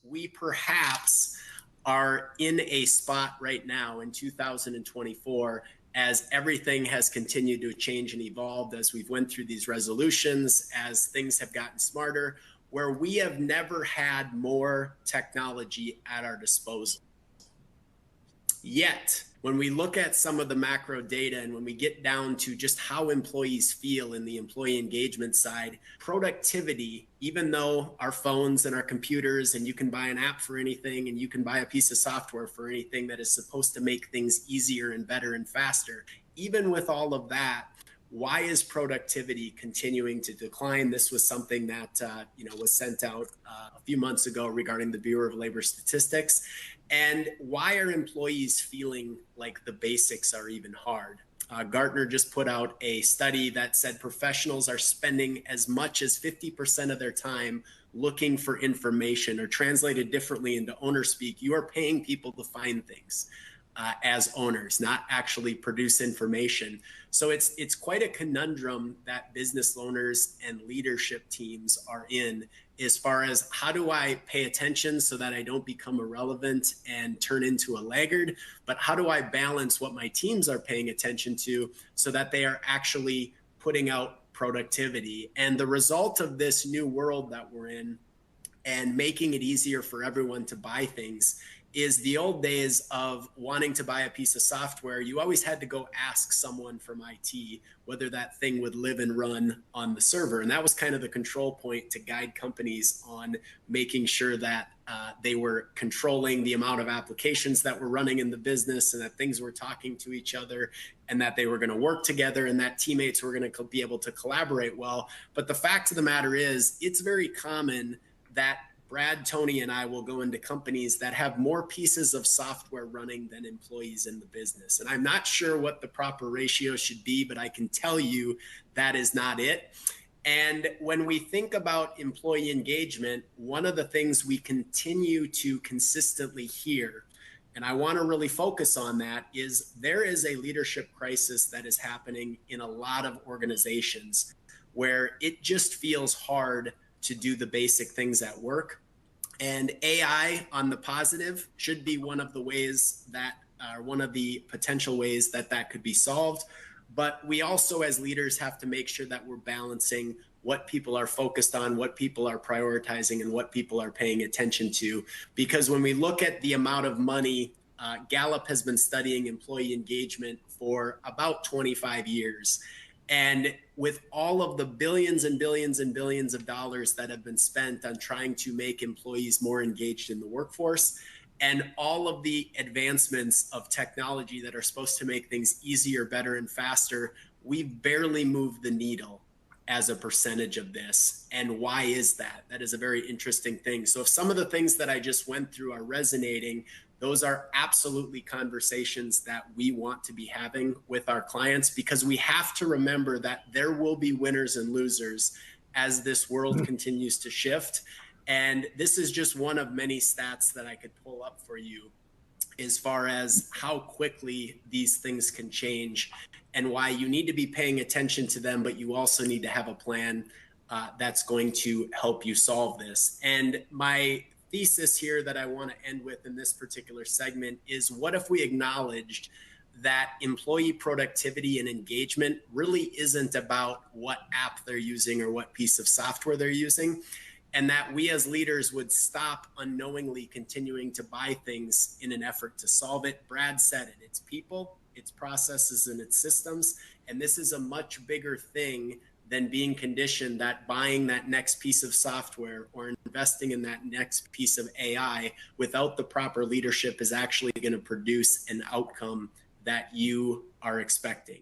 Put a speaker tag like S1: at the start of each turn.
S1: we perhaps are in a spot right now in 2024 as everything has continued to change and evolve, as we've went through these resolutions, as things have gotten smarter, where we have never had more technology at our disposal. Yet, when we look at some of the macro data and when we get down to just how employees feel in the employee engagement side, productivity, even though our phones and our computers, and you can buy an app for anything and you can buy a piece of software for anything that is supposed to make things easier and better and faster, even with all of that, why is productivity continuing to decline? This was something that was sent out a few months ago regarding the Bureau of Labor Statistics. And why are employees feeling like the basics are even hard? Gartner just put out a study that said professionals are spending as much as 50% of their time looking for information, or translated differently into owner speak, you are paying people to find things. As owners, not actually produce information. So it's quite a conundrum that business owners and leadership teams are in, as far as how do I pay attention so that I don't become irrelevant and turn into a laggard, but how do I balance what my teams are paying attention to so that they are actually putting out productivity. And the result of this new world that we're in and making it easier for everyone to buy things is the old days of wanting to buy a piece of software. You always had to go ask someone from IT whether that thing would live and run on the server. And that was kind of the control point to guide companies on making sure that they were controlling the amount of applications that were running in the business, and that things were talking to each other, and that they were going to work together, and that teammates were going to be able to collaborate well. But the fact of the matter is, it's very common that Brad, Tony, and I will go into companies that have more pieces of software running than employees in the business. And I'm not sure what the proper ratio should be, but I can tell you that is not it. And when we think about employee engagement, one of the things we continue to consistently hear, and I want to really focus on that, is there is a leadership crisis that is happening in a lot of organizations where it just feels hard to do the basic things at work. And AI, on the positive, should be one of the ways that are one of the potential ways that that could be solved. But we also, as leaders, have to make sure that we're balancing what people are focused on, what people are prioritizing, and what people are paying attention to. Because when we look at the amount of money, Gallup has been studying employee engagement for about 25 years. And with all of the billions and billions and billions of dollars that have been spent on trying to make employees more engaged in the workforce, and all of the advancements of technology that are supposed to make things easier, better, and faster, we've barely moved the needle as a percentage of this. And why is that? That is a very interesting thing. So if some of the things that I just went through are resonating, those are absolutely conversations that we want to be having with our clients, because we have to remember that there will be winners and losers as this world continues to shift. And this is just one of many stats that I could pull up for you as far as how quickly these things can change and why you need to be paying attention to them, but you also need to have a plan that's going to help you solve this. And my thesis here that I want to end with in this particular segment is, what if we acknowledged that employee productivity and engagement really isn't about what app they're using or what piece of software they're using, and that we as leaders would stop unknowingly continuing to buy things in an effort to solve it. Brad said it, it's people, it's processes, and it's systems. And this is a much bigger thing than being conditioned that buying that next piece of software or investing in that next piece of AI without the proper leadership is actually going to produce an outcome that you are expecting.